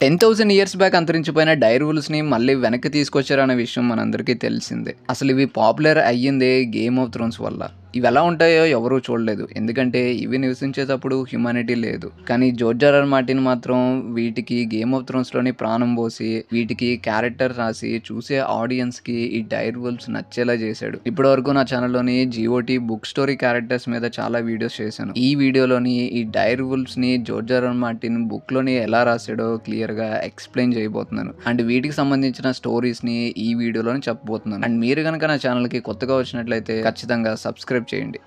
10,000 years back అంతరించిపోయిన డైర్ వుల్స్ని మళ్ళీ వెనక్కి తీసుకొచ్చారనే విషయం మనందరికీ తెలిసిందే. అసలు ఇవి పాపులర్ అయ్యిందే గేమ్ ఆఫ్ థ్రోన్స్ వల్ల. ఇవి ఎలా ఉంటాయో ఎవరూ చూడలేదు, ఎందుకంటే ఇవి నివసించేటప్పుడు హ్యుమానిటీ లేదు. కానీ జోర్జ్ ఆర్.ఆర్. మార్టిన్ మాత్రం వీటికి గేమ్ ఆఫ్ థ్రోన్స్లోని ప్రాణం పోసి వీటికి క్యారెక్టర్ రాసి చూసే ఆడియన్స్కి ఈ డైర్ వుల్స్ నచ్చేలా చేశాడు. ఇప్పటి వరకు నా ఛానల్లోని GOT బుక్ స్టోరీ క్యారెక్టర్స్ మీద చాలా వీడియోస్ చేశాను. ఈ వీడియోలోని ఈ డైర్ వుల్స్ని జోర్జ్ ఆర్.ఆర్. మార్టిన్ బుక్లోని ఎలా రాశాడో క్లియర్గా ఎక్స్ప్లెయిన్ చేయబోతున్నాను. అండ్ వీటికి సంబంధించిన స్టోరీస్ని ఈ వీడియోలోని చెప్పబోతున్నాను. అండ్ మీరు కనుక నా ఛానల్కి కొత్తగా వచ్చినట్లయితే ఖచ్చితంగా సబ్స్క్రైబ్ చేయండి.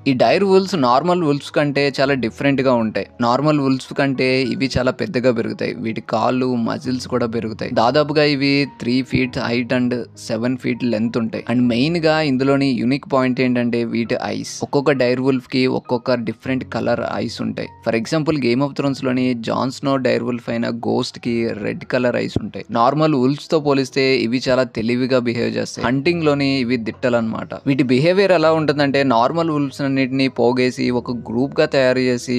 ఈ డైర్ వుల్స్ నార్మల్ వుల్ఫ్స్ కంటే చాలా డిఫరెంట్గా ఉంటాయి. నార్మల్ వుల్ఫ్స్ కంటే ఇవి చాలా పెద్దగా పెరుగుతాయి. వీటి కాళ్ళు మజిల్స్ కూడా పెరుగుతాయి. దాదాపుగా ఇవి 3 feet height and 7 feet length ఉంటాయి. అండ్ మెయిన్గా ఇందులోని యూనిక్ పాయింట్ ఏంటంటే వీటి ఐస్. ఒక్కొక్క డైర్ వుల్ఫ్కి ఒక్కొక్క డిఫరెంట్ కలర్ ఐస్ ఉంటాయి. ఫర్ ఎగ్జాంపుల్ గేమ్ ఆఫ్ థ్రోన్స్లోని జాన్ స్నో డైర్ వుల్ఫ్ అయిన గోస్ట్కి రెడ్ కలర్ ఐస్ ఉంటాయి. నార్మల్ వుల్ఫ్స్తో పోలిస్తే ఇవి చాలా తెలివిగా బిహేవ్ చేస్తాయి. హంటింగ్లోని ఇవి దిట్టలన్నమాట. వీటి బిహేవియర్ ఎలా ఉంటుందంటే నార్మల్ వుల్ఫ్స్ అన్నిటిని పోగేసి ఒక గ్రూప్గా తయారు చేసి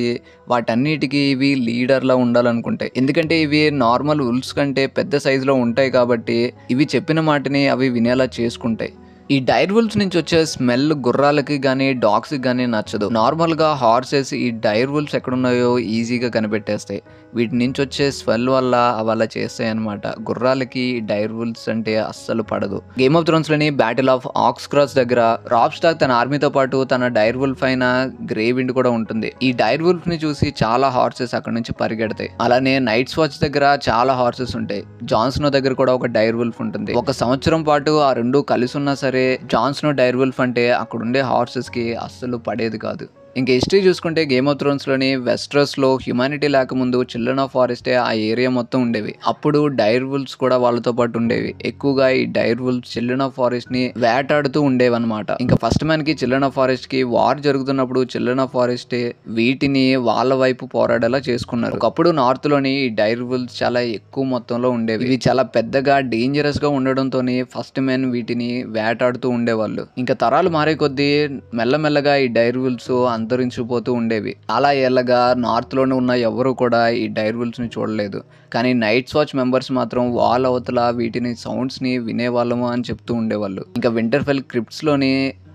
వాటన్నిటికీ ఇవి లీడర్లా ఉండాలనుకుంటాయి. ఎందుకంటే ఇవి నార్మల్ వుల్ఫ్స్ కంటే పెద్ద సైజులో ఉంటాయి కాబట్టి ఇవి చెప్పిన మాటని అవి వినేలా చేసుకుంటాయి. ఈ డైర్ వుల్ఫ్స్ నుంచి వచ్చే స్మెల్ గుర్రాలకి కానీ డాగ్స్కి కానీ నచ్చదు. నార్మల్గా హార్సెస్ ఈ డైర్ వుల్ఫ్స్ ఎక్కడున్నాయో ఈజీగా కనిపెట్టేస్తాయి. వీటి నుంచి వచ్చే స్మెల్ వల్ల అవి అలా చేస్తాయి అనమాట. గుర్రాలకి డైర్ వుల్ఫ్స్ అంటే అస్సలు పడదు. గేమ్ ఆఫ్ థ్రోన్స్లోని బ్యాటిల్ ఆఫ్ ఆక్స్ క్రాస్ దగ్గర రాబ్ స్టార్క్ తన ఆర్మీతో పాటు తన డైర్ వుల్ఫ్ అయిన గ్రే విండ్ కూడా ఉంటుంది. ఈ డైర్ వుల్ఫ్ ని చూసి చాలా హార్సెస్ అక్కడ నుంచి పరిగెడతాయి. అలానే నైట్స్ వాచ్ దగ్గర చాలా హార్సెస్ ఉంటాయి. జాన్ స్నో దగ్గర కూడా ఒక డైర్ వుల్ఫ్ ఉంటుంది. ఒక సంవత్సరం పాటు ఆ రెండు కలిసి ఉన్నా సరే జాన్ స్నో డైర్ వుల్ఫ్ అంటే అక్కడ ఉండే హార్సెస్ కి అస్సలు పడేది కాదు. ఇంకా హిస్టరీ చూసుకుంటే గేమ్ ఆఫ్ థ్రోన్స్లోని వెస్ట్రస్లో హ్యుమానిటీ లేకముందు చిల్డ్రన్ ఆఫ్ ఫారెస్టే ఆ ఏరియా మొత్తం ఉండేవి. అప్పుడు డైర్ వుల్ఫ్స్ కూడా వాళ్ళతో పాటు ఉండేవి. ఎక్కువగా ఈ డైర్ వుల్ఫ్స్ చిల్డ్రన్ ఆఫ్ ఫారెస్ట్ ని వేటాడుతూ ఉండేవి అనమాట. ఇంకా ఫస్ట్ మ్యాన్ కి చిల్డ్రన్ ఆఫ్ ఫారెస్ట్ కి వార్ జరుగుతున్నప్పుడు చిల్డ్రన్ ఆఫ్ ఫారెస్ట్ వీటిని వాళ్ళ వైపు పోరాడేలా చేసుకున్నారు. ఒకప్పుడు నార్త్ లోని ఈ డైర్ వుల్ఫ్స్ చాలా ఎక్కువ మొత్తంలో ఉండేవి. ఇవి చాలా పెద్దగా డేంజరస్ గా ఉండడంతో ఫస్ట్ మ్యాన్ వీటిని వేటాడుతూ ఉండేవాళ్ళు. ఇంకా తరాలు మారే కొద్దీ మెల్లమెల్లగా ఈ డైర్ వుల్ఫ్స్ అంతరించిపోతూ ఉండేవి. చాలా ఏళ్ళగా నార్త్ లోనే ఉన్న ఎవరు కూడా ఈ డైర్ వుల్ఫ్స్ ని చూడలేదు. కానీ నైట్స్ వాచ్ మెంబర్స్ మాత్రం వాళ్ళ అవతల వీటిని సౌండ్స్ ని వినేవాళ్ళము అని చెప్తూ ఉండేవాళ్ళు. ఇంకా వింటర్ఫెల్ క్రిప్ట్స్ లోని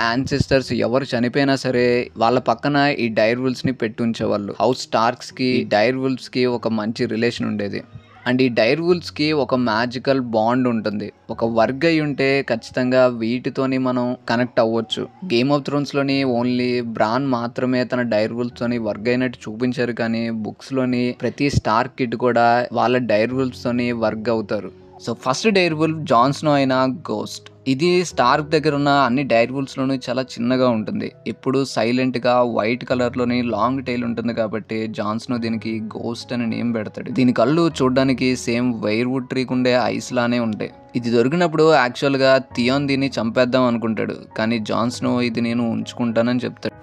యాన్సెస్టర్స్ ఎవరు చనిపోయినా సరే వాళ్ళ పక్కన ఈ డైర్ వుల్ఫ్స్ ని పెట్టి ఉంచేవాళ్ళు. హౌస్ స్టార్క్స్ కి డైర్ వుల్ఫ్స్ కి ఒక మంచి రిలేషన్ ఉండేది. అండ్ ఈ డైర్ వుల్ఫ్స్కి ఒక మ్యాజికల్ బాండ్ ఉంటుంది. ఒక వర్గ్ అయి ఉంటే ఖచ్చితంగా వీటితోని మనం కనెక్ట్ అవ్వచ్చు. గేమ్ ఆఫ్ థ్రోన్స్లోని ఓన్లీ బ్రాన్ మాత్రమే తన డైర్ వుల్ఫ్స్తోని వర్గ్ అయినట్టు చూపించారు, కానీ బుక్స్లోని ప్రతి స్టార్ కిడ్ కూడా వాళ్ళ డైర్ వుల్ఫ్స్తోని వర్గ్ అవుతారు. So first dire wolf Jon Snow అయిన గోస్ట్. ఇది స్టార్క్ దగ్గర ఉన్న అన్ని డైర్ వుల్ఫ్స్లోనూ చాలా చిన్నగా ఉంటుంది. ఎప్పుడు సైలెంట్గా వైట్ కలర్లోని లాంగ్ టైల్ ఉంటుంది కాబట్టి జాన్ స్నో దీనికి గోస్ట్ అని నేమ్ పెడతాడు. దీని కళ్ళు చూడడానికి సేమ్ వైర్వుడ్ ట్రీకి ఉండే ఐస్ లానే ఉంటాయి. ఇది దొరికినప్పుడు యాక్చువల్గా థియోన్ దీన్ని చంపేద్దాం అనుకుంటాడు, కానీ జాన్ స్నో ఇది నేను ఉంచుకుంటానని చెప్తాడు.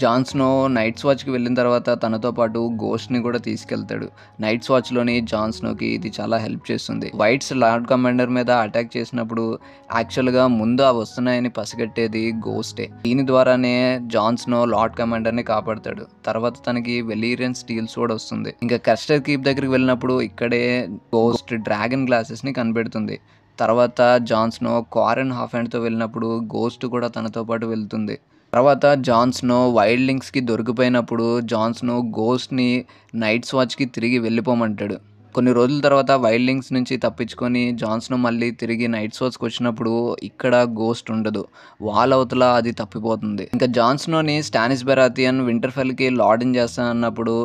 జాన్ స్నో నైట్స్ వాచ్కి వెళ్ళిన తర్వాత తనతో పాటు గోస్ట్ని కూడా తీసుకెళ్తాడు. నైట్స్ వాచ్లోని జాన్ స్నోకి ఇది చాలా హెల్ప్ చేస్తుంది. వైట్స్ లార్డ్ కమాండర్ మీద అటాక్ చేసినప్పుడు యాక్చువల్గా ముందు ఆ వస్తున్నాయని పసిగట్టేది గోస్టే. దీని ద్వారానే జాన్ స్నో లార్డ్ కమాండర్ని కాపాడతాడు. తర్వాత తనకి వెలీరియన్ స్టీల్ సోడ్ వస్తుంది. ఇంకా కస్టర్ కీప్ దగ్గరికి వెళ్ళినప్పుడు ఇక్కడే గోస్ట్ డ్రాగన్ గ్లాసెస్ని కనిపెడుతుంది. తర్వాత జాన్ స్నో క్వారెన్ హాఫ్ హ్యాండ్తో వెళ్ళినప్పుడు గోస్ట్ కూడా తనతో పాటు వెళ్తుంది. తర్వాత జాన్ స్నో వైల్డ్ లింక్స్కి దొరికిపోయినప్పుడు జాన్ స్నో గోస్ట్ని నైట్స్ వాచ్కి తిరిగి వెళ్ళిపోమంటాడు. కొన్ని రోజుల తర్వాత వైల్డ్ లింక్స్ నుంచి తప్పించుకొని జాన్ స్నో మళ్ళీ తిరిగి నైట్స్ వాచ్కి వచ్చినప్పుడు ఇక్కడ గోస్ట్ ఉండదు, వాళ్ళ అవతల అది తప్పిపోతుంది. ఇంకా జాన్ స్నోని స్టానిస్ బెరాథియన్ వింటర్ఫెల్కి లార్డన్ చేస్తానన్నప్పుడు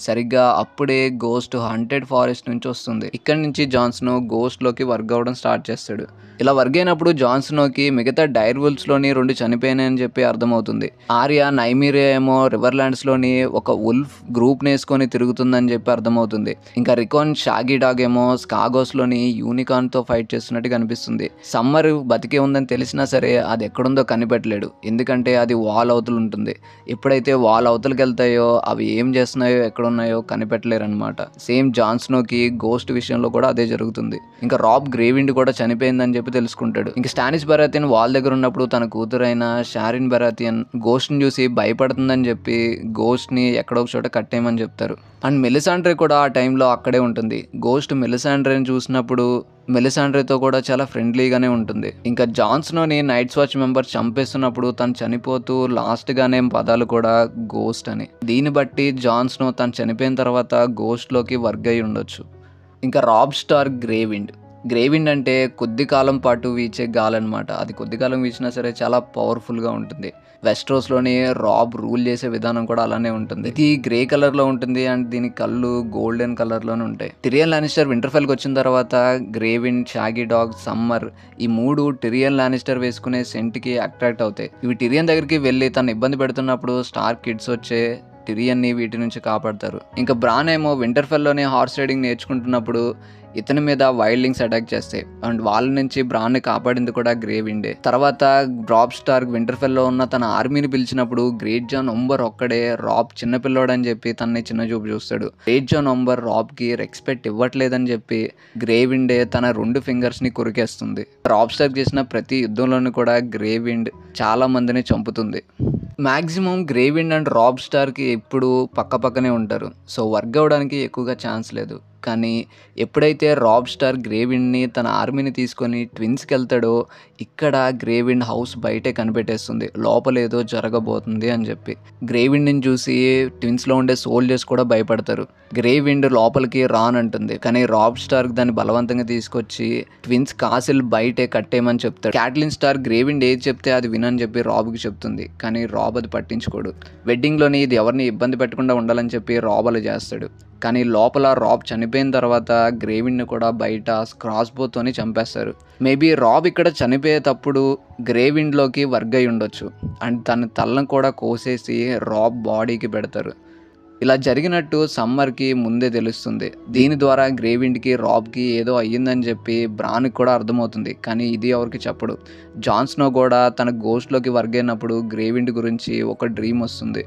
సరిగ్గా అప్పుడే గోస్ట్ హంటెడ్ ఫారెస్ట్ నుంచి వస్తుంది. ఇక్కడ నుంచి జాన్ స్నో గోస్ట్లోకి వర్క్ అవ్వడం స్టార్ట్ చేస్తాడు. ఇలా వర్క్ అయినప్పుడు జాన్ స్నోకి మిగతా డైర్ వుల్ఫ్స్లోని 2 చనిపోయినాయని చెప్పి అర్థమవుతుంది. ఆర్యా నైమీరియా ఏమో రివర్లాండ్స్లోని ఒక వుల్ఫ్ గ్రూప్ నేసుకొని తిరుగుతుందని చెప్పి అర్థమవుతుంది. ఇంకా రికాన్ షాగీ డాగ్ ఏమో స్కాగోస్లోని యూనికాన్తో ఫైట్ చేస్తున్నట్టు కనిపిస్తుంది. సమ్మర్ బతికే ఉందని తెలిసినా సరే అది ఎక్కడుందో కనిపెట్టలేడు, ఎందుకంటే అది వాల్ అవతలు ఉంటుంది. ఎప్పుడైతే వాల్ అవతలకి వెళ్తాయో అవి ఏం చేస్తున్నాయో ఎక్కడ ఎక్కడ ఉన్నాయో కనిపెట్టలేరనమాట. సేమ్ జాన్ స్నోకి గోస్ట్ విషయంలో కూడా అదే జరుగుతుంది. ఇంకా రాబ్ గ్రేవిండ్ కూడా చనిపోయిందని చెప్పి తెలుసుకుంటాడు. ఇంకా స్టానిస్ బరాథియన్ వాల్ దగ్గర ఉన్నప్పుడు తన కూతురైన షారిన్ బరాథియన్ గోస్ట్ ని చూసి భయపడుతుందని చెప్పి గోస్ట్ ని ఎక్కడో ఒక చోట కట్టేయమని చెప్తారు. అండ్ మెలిసాండ్రే కూడా ఆ టైంలో అక్కడే ఉంటుంది. గోస్ట్ మెలిసాండ్రేని చూసినప్పుడు మెలిసాండ్రేతో కూడా చాలా ఫ్రెండ్లీగానే ఉంటుంది. ఇంకా జాన్ స్నోని నైట్స్ వాచ్ మెంబర్ చంపేస్తున్నప్పుడు తను చనిపోతూ లాస్ట్ గానే పదాలు కూడా గోస్ట్ అని. దీన్ని బట్టి జాన్ స్నో తను చనిపోయిన తర్వాత గోస్ట్ లోకి వర్గ్ అయి ఉండొచ్చు. ఇంకా రాబ్ స్టార్క్ గ్రేవిండ్ అంటే కొద్ది కాలం పాటు వీచే గాలన్నమాట. అది కొద్ది కాలం వీచినా సరే చాలా పవర్ఫుల్గా ఉంటుంది. వెస్ట్రోస్లోని రాబ్ రూల్ చేసే విధానం కూడా అలానే ఉంటుంది. ఇది గ్రే కలర్లో ఉంటుంది అండ్ దీని కళ్ళు గోల్డెన్ కలర్లోనే ఉంటాయి. టిరియన్ లానిస్టర్ వింటర్ఫెల్కి వచ్చిన తర్వాత గ్రేవిండ్, షాగీ డాగ్, సమ్మర్ ఈ మూడు టిరియన్ లానిస్టర్ వేసుకునే సెంట్కి అట్రాక్ట్ అవుతాయి. ఇవి టిరియన్ దగ్గరికి వెళ్ళి తను ఇబ్బంది పెడుతున్నప్పుడు స్టార్క్ కిడ్స్ వచ్చే టిరియన్ని వీటి నుంచి కాపాడతారు. ఇంకా బ్రాన్ ఏమో వింటర్ఫెల్లోనే హార్స్ రైడింగ్ నేర్చుకుంటున్నప్పుడు ఇతని మీద వైల్డింగ్స్ అటాక్ చేస్తాయి అండ్ వాళ్ళ నుంచి బ్రాన్ని కాపాడింది కూడా గ్రేవిండే. తర్వాత రాబ్ స్టార్క్ వింటర్ఫెల్లో ఉన్న తన ఆర్మీని పిలిచినప్పుడు గ్రేట్ జాన్ ఒంబర్ ఒక్కడే రాబ్ చిన్నపిల్లోడని చెప్పి తనని చిన్న చూపు చూస్తాడు. గ్రేట్ జాన్ ఒంబర్ రాబ్కి రెస్పెక్ట్ ఇవ్వట్లేదని చెప్పి గ్రేవిండే తన 2 ఫింగర్స్ని కొరికేస్తుంది. రాబ్ స్టార్క్ చేసిన ప్రతి యుద్ధంలోనూ కూడా గ్రేవిండ్ చాలా మందిని చంపుతుంది. మ్యాక్సిమం గ్రేవిండ్ అండ్ రాబ్ స్టార్కి ఎప్పుడు పక్క పక్కనే ఉంటారు. సో వర్క్ అవ్వడానికి ఎక్కువగా ఛాన్స్ లేదు. కానీ ఎప్పుడైతే రాబ్ స్టార్ గ్రేవిండ్ని తన ఆర్మీని తీసుకొని ట్విన్స్కి వెళ్తాడో ఇక్కడ గ్రేవిండ్ హౌస్ బయటే కనిపెట్టేస్తుంది లోపల ఏదో జరగబోతుంది అని చెప్పి. గ్రేవిండ్ని చూసి ట్విన్స్లో ఉండే సోల్జర్స్ కూడా భయపడతారు. గ్రేవిండ్ లోపలికి రానంటుంది కానీ రాబ్ స్టార్క్ దాన్ని బలవంతంగా తీసుకొచ్చి ట్విన్స్ కాసిల్ బయటే కట్టేయమని చెప్తాడు. క్యాట్లిన్ స్టార్ గ్రేవిండ్ ఏది చెప్తే అది వినని చెప్పి రాబ్కి చెప్తుంది కానీ రాబ్ అది పట్టించుకోడు. వెడ్డింగ్లోని ఇది ఎవరిని ఇబ్బంది పెట్టకుండా ఉండాలని చెప్పి రాబ్ అలా చేస్తాడు. కానీ లోపల రాబ్ చనిపోయిన తర్వాత గ్రేవిండ్ని కూడా బయట క్రాస్బోతోని చంపేస్తారు. మేబీ రాబ్ ఇక్కడ చనిపోయేటప్పుడు గ్రేవిండ్లోకి వర్గ్ అయి ఉండొచ్చు అండ్ తన తలను కూడా కోసేసి రాబ్ బాడీకి పెడతారు. ఇలా జరిగినట్టు సమ్మర్కి ముందే తెలుస్తుంది. దీని ద్వారా గ్రేవిండ్కి రాబ్కి ఏదో అయ్యిందని చెప్పి బ్రాన్కి కూడా అర్థమవుతుంది కానీ ఇది ఎవరికి చెప్పడు. జాన్ స్నో కూడా తన గోస్ట్లోకి వర్గ్ అయినప్పుడు గ్రేవిండ్ గురించి ఒక డ్రీమ్ వస్తుంది.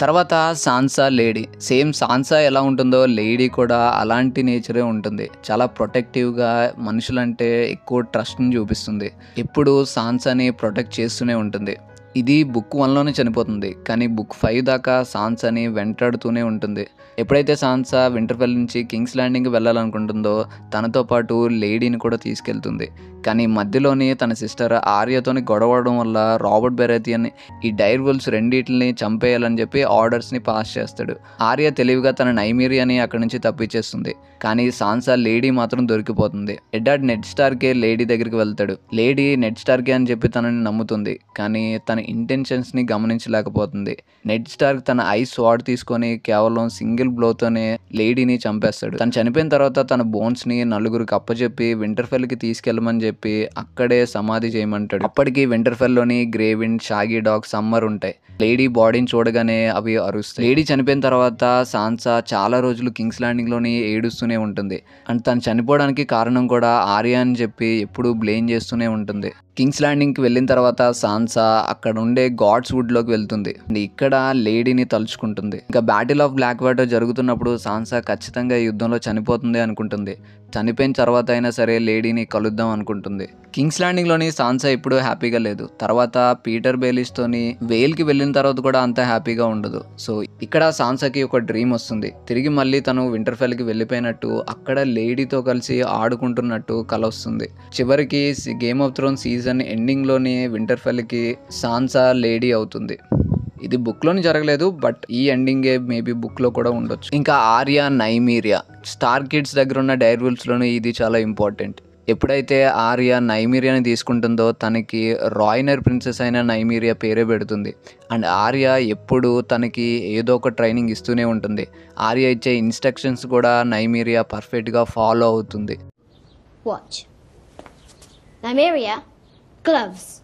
తర్వాత సాన్సా లేడీ. సేమ్ సాన్సా ఎలా ఉంటుందో లేడీ కూడా అలాంటి నేచరే ఉంటుంది. చాలా ప్రొటెక్టివ్గా మనుషులంటే ఎక్కువ ట్రస్ట్ని చూపిస్తుంది. ఎప్పుడు సాన్సాని ప్రొటెక్ట్ చేస్తూనే ఉంటుంది. ఇది బుక్ 1లోనే చనిపోతుంది కానీ బుక్ 5 దాకా సాన్సాని వెంటాడుతూనే ఉంటుంది. ఎప్పుడైతే సాన్సా వింటర్ఫెల్ నుంచి కింగ్స్ ల్యాండింగ్కి వెళ్ళాలనుకుంటుందో తనతో పాటు లేడీని కూడా తీసుకెళ్తుంది. కానీ మధ్యలోని తన సిస్టర్ ఆర్యతోని గొడవడం వల్ల రాబర్ట్ బెరాథియన్ ఈ డైర్ వుల్ఫ్స్ రెండింటిని చంపేయాలని చెప్పి ఆర్డర్స్ని పాస్ చేస్తాడు. ఆర్య తెలివిగా తన నైమీరియాని అక్కడి నుంచి తప్పించేస్తుంది కానీ సాన్సా లేడీ మాత్రం దొరికిపోతుంది. ఎడ్డార్డ్ నెడ్ స్టార్కే లేడీ దగ్గరికి వెళ్తాడు. లేడీ నెడ్ స్టార్కే అని చెప్పి తనని నమ్ముతుంది కానీ తన ఇంటెన్షన్స్ని గమనించలేకపోతుంది. నెడ్ స్టార్క్ తన ఐస్ స్వాడ్ తీసుకొని కేవలం సింగిల్ బ్లోతోనే లేడీని చంపేస్తాడు. తను చనిపోయిన తర్వాత తన బోన్స్ని నలుగురికి అప్పచెప్పి వింటర్ఫెల్కి తీసుకెళ్ళమని చెప్పి అక్కడే సమాధి చేయమంటాడు. అప్పటికి వింటర్ఫెల్లోని గ్రేవిండ్, షాగీ డాగ్, సమ్మర్ ఉంటాయి. లేడీ బాడీని చూడగానే అవి అరుస్తాయి. లేడీ చనిపోయిన తర్వాత సాన్సా చాలా రోజులు కింగ్స్ ల్యాండింగ్లోని ఏడుస్తూనే ఉంటుంది అండ్ తను చనిపోవడానికి కారణం కూడా ఆర్య అని చెప్పి ఎప్పుడూ బ్లేమ్ చేస్తూనే ఉంటుంది. కింగ్స్ ల్యాండింగ్కి వెళ్ళిన తర్వాత సాన్సా అక్కడ ఉండే గాడ్స్ వుడ్లోకి వెళ్తుంది. ఇక్కడ లేడీని తలుచుకుంటుంది. ఇంకా బ్యాటిల్ ఆఫ్ బ్లాక్ వాటర్ జరుగుతున్నప్పుడు సాన్సా ఖచ్చితంగా ఈ యుద్ధంలో చనిపోతుంది అనుకుంటుంది. చనిపోయిన తర్వాత అయినా సరే లేడీని కలుద్దాం అనుకుంటుంది. కింగ్స్ ల్యాండింగ్లోని సాన్సా ఎప్పుడూ హ్యాపీగా లేదు. తర్వాత పీటర్ బేలిస్తోని వేల్కి వెళ్ళిన తర్వాత కూడా అంత హ్యాపీగా ఉండదు. సో ఇక్కడ సాన్సాకి ఒక డ్రీమ్ వస్తుంది. తిరిగి మళ్ళీ తను వింటర్ఫెల్కి వెళ్ళిపోయినట్టు అక్కడ లేడీతో కలిసి ఆడుకుంటున్నట్టు కల వస్తుంది. చివరికి గేమ్ ఆఫ్ థ్రోన్స్ సీజన్ ఎండింగ్లోని వింటర్ఫెల్కి సాన్సా లేడీ అవుతుంది. ఇది బుక్లోని జరగలేదు బట్ ఈ ఎండింగే మేబీ బుక్లో కూడా ఉండొచ్చు. ఇంకా ఆర్య, నైమీరియా, స్టార్ కిడ్స్ దగ్గర ఉన్న డైర్ వుల్ఫ్స్లోనూ ఇది చాలా ఇంపార్టెంట్. ఎప్పుడైతే ఆర్య నైమీరియాని తీసుకుంటుందో తనకి రాయినర్ ప్రిన్సెస్ అయిన నైమీరియా పేరే పెడుతుంది అండ్ ఆర్య ఎప్పుడు తనకి ఏదో ఒక ట్రైనింగ్ ఇస్తూనే ఉంటుంది. ఆర్య ఇచ్చే ఇన్స్ట్రక్షన్స్ కూడా నైమీరియా పర్ఫెక్ట్గా ఫాలో అవుతుంది. Watch. Nymeria, gloves.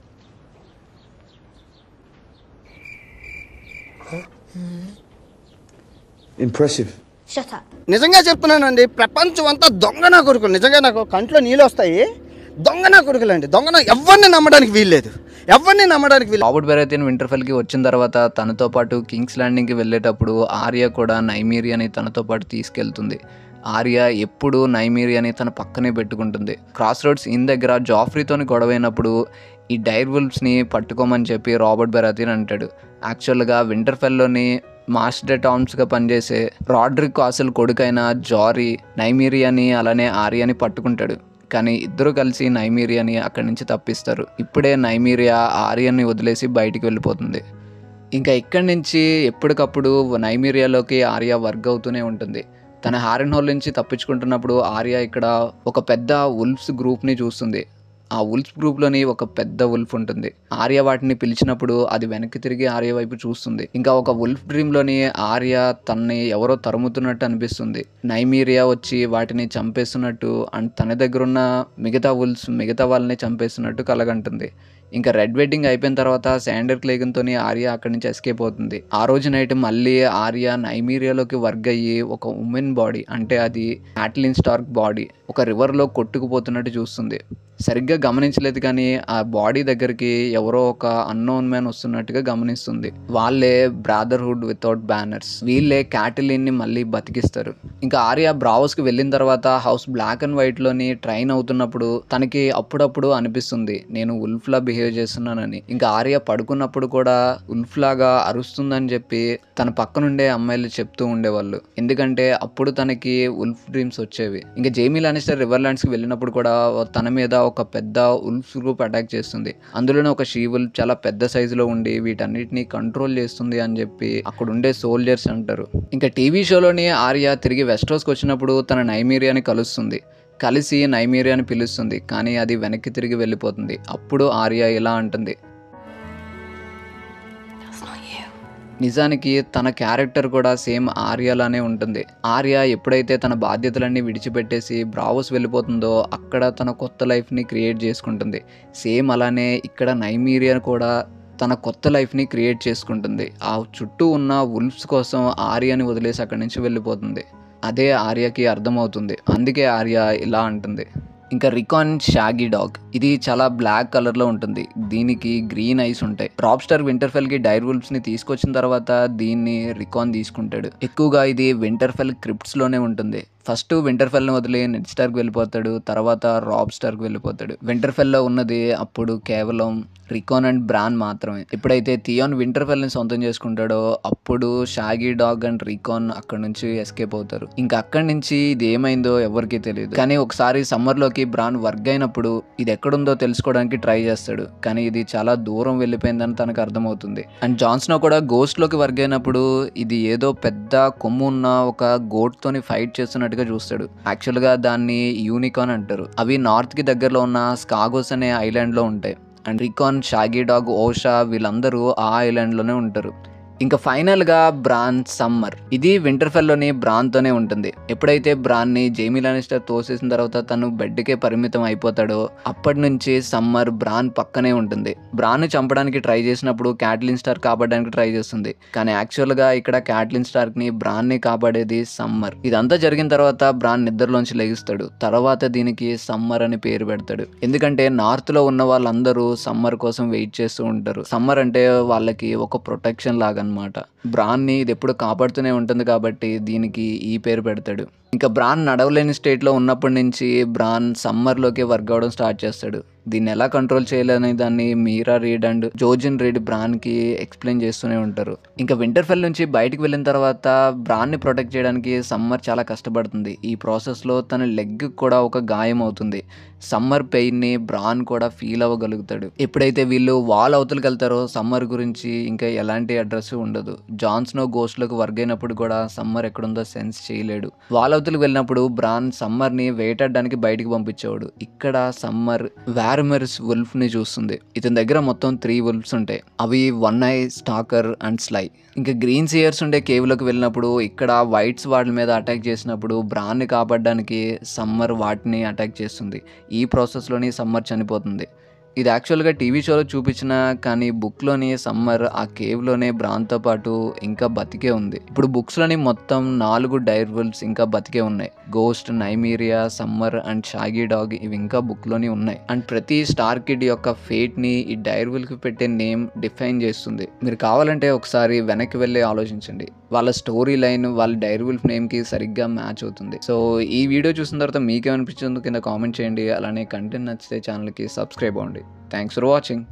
Impressive. Shut up. నిజంగా చెప్తున్నానండి, ప్రపంచం అంతా దొంగ నా కొడుకులు. నిజంగా నాకు కంట్లో నీళ్ళు వస్తాయి. దొంగ నా కొడుకులండి. దొంగ ఎవరిని నమ్మడానికి వీల్లేదు. ఎవరిని నమ్మడానికి వీలు. రాబర్ట్ బెరాథియన్ వింటర్ఫెల్కి వచ్చిన తర్వాత తనతో పాటు కింగ్స్ ల్యాండింగ్కి వెళ్ళేటప్పుడు ఆర్య కూడా నైమీరియాని తనతో పాటు తీసుకెళ్తుంది. ఆర్య ఎప్పుడు నైమీరియాని తన పక్కనే పెట్టుకుంటుంది. క్రాస్ రోడ్స్ ఇన్ దగ్గర జాఫ్రీతోని గొడవైనప్పుడు ఈ డైర్ వుల్ఫ్స్ని పట్టుకోమని చెప్పి రాబర్ట్ బెరాథియన్ అంటాడు. యాక్చువల్గా వింటర్ఫెల్లోని మాస్టర్ టామ్స్గా పనిచేసే రాడ్రిక్ కాసల్ కొడుకైన జారీ నైమీరియాని అలానే ఆర్యాని పట్టుకుంటాడు. కానీ ఇద్దరు కలిసి నైమీరియాని అక్కడి నుంచి తప్పిస్తారు. ఇప్పుడే నైమీరియా ఆర్యాని వదిలేసి బయటికి వెళ్ళిపోతుంది. ఇంకా ఇక్కడి నుంచి ఎప్పటికప్పుడు నైమీరియాలోకి ఆర్య వర్క్ అవుతూనే ఉంటుంది. తన హారెన్ హోల్ నుంచి తప్పించుకుంటున్నప్పుడు ఆర్య ఇక్కడ ఒక పెద్ద వుల్ఫ్స్ గ్రూప్ని చూస్తుంది. ఆ వుల్ఫ్స్ గ్రూప్లోని ఒక పెద్ద వుల్ఫ్ ఉంటుంది. ఆర్య వాటిని పిలిచినప్పుడు అది వెనక్కి తిరిగి ఆర్య వైపు చూస్తుంది. ఇంకా ఒక వుల్ఫ్ డ్రీమ్లోని ఆర్య తనని ఎవరో తరుముతున్నట్టు అనిపిస్తుంది. నైమీరియా వచ్చి వాటిని చంపేస్తున్నట్టు అండ్ తన దగ్గర ఉన్న మిగతా వుల్ఫ్స్ మిగతా వాళ్ళని చంపేస్తున్నట్టు కలగంటుంది. ఇంకా రెడ్ వెడ్డింగ్ అయిపోయిన తర్వాత శాండర్ క్లేగన్తో ఆర్య అక్కడి నుంచి ఎస్కేప్ అవుతుంది. ఆ రోజు నైట్ మళ్ళీ ఆర్య నైమీరియాలోకి వర్క్ అయ్యి ఒక ఉమెన్ బాడీ అంటే అది క్యాట్లిన్ స్టార్క్ బాడీ ఒక రివర్లో కొట్టుకుపోతున్నట్టు చూస్తుంది. సరిగ్గా గమనించలేదు కానీ ఆ బాడీ దగ్గరికి ఎవరో ఒక అన్నోన్ మ్యాన్ వస్తున్నట్టుగా గమనిస్తుంది. వాళ్ళే బ్రదర్హుడ్ వితౌట్ బ్యానర్స్. వీళ్ళే క్యాటిలిన్ని మళ్ళీ బతికిస్తారు. ఇంకా ఆర్య బ్రావోస్కి వెళ్ళిన తర్వాత హౌస్ బ్లాక్ అండ్ వైట్లోని ట్రైన్ అవుతున్నప్పుడు తనకి అప్పుడప్పుడు అనిపిస్తుంది నేను ఉల్ఫ్లా బిహేవ్ చేస్తున్నానని. ఇంకా ఆర్య పడుకున్నప్పుడు కూడా ఉల్ఫ్లాగా అరుస్తుందని చెప్పి తన పక్కనుండే అమ్మాయిలు చెప్తూ ఉండేవాళ్ళు. ఎందుకంటే అప్పుడు తనకి ఉల్ఫ్ డ్రీమ్స్ వచ్చేవి. ఇంకా జైమీ లానిస్టర్ రివర్లాండ్స్కి వెళ్ళినప్పుడు కూడా తన మీద ఒక పెద్ద ఉల్ఫ్ గ్రూప్ అటాక్ చేస్తుంది. అందులోనే ఒక షీ ఉల్ఫ్ చాలా పెద్ద సైజులో ఉండి వీటన్నిటిని కంట్రోల్ చేస్తుంది అని చెప్పి అక్కడ ఉండే సోల్జర్స్ అంటారు. ఇంకా టీవీ షోలోని ఆర్య తిరిగి వెస్ట్రోస్కి వచ్చినప్పుడు తన నైమీరియాని కలుస్తుంది. కలిసి నైమీరియాని పిలుస్తుంది కానీ అది వెనక్కి తిరిగి వెళ్ళిపోతుంది. అప్పుడు ఆర్య ఇలా అంటుంది, నిజానికి తన క్యారెక్టర్ కూడా సేమ్ ఆర్యలానే ఉంటుంది. ఆర్య ఎప్పుడైతే తన బాధ్యతలన్నీ విడిచిపెట్టేసి బ్రావోస్ వెళ్ళిపోతుందో అక్కడ తన కొత్త లైఫ్ని క్రియేట్ చేసుకుంటుంది. సేమ్ అలానే ఇక్కడ నైమీరియా కూడా తన కొత్త లైఫ్ని క్రియేట్ చేసుకుంటుంది. ఆ చుట్టూ ఉన్న వుల్ఫ్స్ కోసం ఆర్యని వదిలేసి అక్కడి నుంచి వెళ్ళిపోతుంది. అదే ఆర్యకి అర్థమవుతుంది. అందుకే ఆర్య ఇలా అంటుంది. ఇంకా రికాన్ షాగీ డాగ్ ఇది చాలా బ్లాక్ కలర్లో ఉంటుంది. దీనికి గ్రీన్ ఐస్ ఉంటాయి. రాబ్ స్టార్క్ వింటర్ఫెల్కి డైర్ వుల్ఫ్స్ని తీసుకొచ్చిన తర్వాత దీన్ని రికాన్ తీసుకుంటాడు. ఎక్కువగా ఇది వింటర్ఫెల్ క్రిప్ట్స్లోనే ఉంటుంది. ఫస్ట్ వింటర్ఫెల్ని వదిలి నెడ్ స్టార్క్ వెళ్ళిపోతాడు. తర్వాత రాబ్ స్టార్క్ వెళ్ళిపోతాడు. వింటర్ఫెల్లో ఉన్నది అప్పుడు కేవలం రికాన్ అండ్ బ్రాన్ మాత్రమే. ఎప్పుడైతే థియోన్ వింటర్ఫెల్ని సొంతం చేసుకుంటాడో అప్పుడు షాగీ డాగ్ అండ్ రికాన్ అక్కడ నుంచి ఎస్కేప్ అవుతారు. ఇంకా అక్కడి నుంచి ఇది ఏమైందో ఎవరికీ తెలియదు. కానీ ఒకసారి సమ్మర్లోకి బ్రాన్ వర్క్ అయినప్పుడు ఇది ఎక్కడుందో తెలుసుకోవడానికి ట్రై చేస్తాడు. కానీ ఇది చాలా దూరం వెళ్ళిపోయిందని తనకు అర్థమవుతుంది. అండ్ జాన్స్నో కూడా గోస్ట్లోకి వర్క్ అయినప్పుడు ఇది ఏదో పెద్ద కొమ్ము ఉన్న ఒక గోట్తోని ఫైట్ చేస్తున్నట్టుగా చూస్తాడు. యాక్చువల్గా దాన్ని యూనికాన్ అంటారు. అవి నార్త్కి దగ్గరలో ఉన్న స్కాగోస్ అనే ఐలాండ్లో ఉంటాయి. అండ్ రికాన్, షాగీ డాగ్, ఓషా వీళ్ళందరూ ఆ ఐలాండ్లోనే ఉంటారు. ఇంకా ఫైనల్గా బ్రాన్ సమ్మర్ ఇది వింటర్ఫెల్లోని బ్రాన్తోనే ఉంటుంది. ఎప్పుడైతే బ్రాన్ని జైమీ లానిస్టర్ తోసేసిన తర్వాత తను బెడ్కే పరిమితం అయిపోతాడో అప్పటి నుంచి సమ్మర్ బ్రాన్ పక్కనే ఉంటుంది. బ్రాన్ని చంపడానికి ట్రై చేసినప్పుడు క్యాట్లిన్ స్టార్క్ కాపాడడానికి ట్రై చేస్తుంది. కానీ యాక్చువల్గా ఇక్కడ క్యాట్లిన్ స్టార్క్ని బ్రాన్ని కాపాడేది సమ్మర్. ఇదంతా జరిగిన తర్వాత బ్రాన్ నిద్రలోంచి లెగిస్తాడు. తర్వాత దీనికి సమ్మర్ అని పేరు పెడతాడు. ఎందుకంటే నార్త్లో ఉన్న వాళ్ళందరూ సమ్మర్ కోసం వెయిట్ చేస్తూ ఉంటారు. సమ్మర్ అంటే వాళ్ళకి ఒక ప్రొటెక్షన్ లాగా అన్నమాట. బ్రాన్ని ఇది ఎప్పుడు కాపాడుతూనే ఉంటుంది కాబట్టి దీనికి ఈ పేరు పెడతాడు. ఇంకా బ్రాన్ నడవలేని స్టేట్లో ఉన్నప్పటి నుంచి బ్రాన్ సమ్మర్లోకి వర్క్ అవడం స్టార్ట్ చేస్తాడు. దీన్ని ఎలా కంట్రోల్ చేయలేని దాన్ని మీరా రీడ్ అండ్ జోజిన్ రీడ్ బ్రాన్కి ఎక్స్ప్లెయిన్ చేస్తూనే ఉంటారు. ఇంకా వింటర్ఫెల్ నుంచి బయటికి వెళ్ళిన తర్వాత బ్రాన్ని ప్రొటెక్ట్ చేయడానికి సమ్మర్ చాలా కష్టపడుతుంది. ఈ ప్రాసెస్లో తన లెగ్ కూడా ఒక గాయం అవుతుంది. సమ్మర్ పెయిన్ని బ్రాన్ కూడా ఫీల్ అవ్వగలుగుతాడు. ఎప్పుడైతే వీళ్ళు వాల్ అవతలకి వెళ్తారో సమ్మర్ గురించి ఇంకా ఎలాంటి అడ్రస్ ఉండదు. జాన్స్నో గోస్ట్లోకి వర్క్ అయినప్పుడు కూడా సమ్మర్ ఎక్కడుందో సెన్స్ చేయలేడు. వాల్ అవతలకి వెళ్ళినప్పుడు బ్రాన్ సమ్మర్ని వేటాడడానికి బయటికి పంపించేవాడు. ఇక్కడ సమ్మర్ వారమెర్స్ వుల్ఫ్ని చూస్తుంది. ఇతని దగ్గర మొత్తం 3 వుల్ఫ్స్ ఉంటాయి. అవి వన్ ఐ, స్టాకర్ అండ్ స్లై. ఇంకా గ్రీన్ సియర్స్ ఉండే కేవ్లోకి వెళ్ళినప్పుడు ఇక్కడ వైట్స్ వాటి మీద అటాక్ చేసినప్పుడు బ్రాన్ని కాపాడడానికి సమ్మర్ వాటిని అటాక్ చేస్తుంది. ఈ ప్రాసెస్లోని సమ్మర్ చనిపోతుంది. ఇది యాక్చువల్గా టీవీ షోలో చూపించిన కానీ బుక్లోని సమ్మర్ ఆ కేవ్లోనే బ్రాన్తో పాటు ఇంకా బతికే ఉంది. ఇప్పుడు బుక్స్లోని మొత్తం 4 డైర్ వుల్ఫ్స్ ఇంకా బతికే ఉన్నాయి. Ghost, నైమీరియా, summer and shaggy dog ఇవి ఇంకా బుక్లోని ఉన్నాయి. అండ్ ప్రతి స్టార్ కిడ్ యొక్క ఫేట్ని ఈ డైర్ వుల్ఫ్కి పెట్టే నేమ్ డిఫైన్ చేస్తుంది. మీరు కావాలంటే ఒకసారి వెనక్కి వెళ్ళి ఆలోచించండి. వాళ్ళ స్టోరీ లైన్ వాళ్ళ డైర్ వుల్ఫ్ నేమ్కి సరిగ్గా మ్యాచ్ అవుతుంది. సో ఈ వీడియో చూసిన తర్వాత మీకేమనిపించిందో కింద కామెంట్ చేయండి. అలానే కంటెంట్ నచ్చితే ఛానల్కి సబ్స్క్రైబ్ అవ్వండి. Thanks for watching.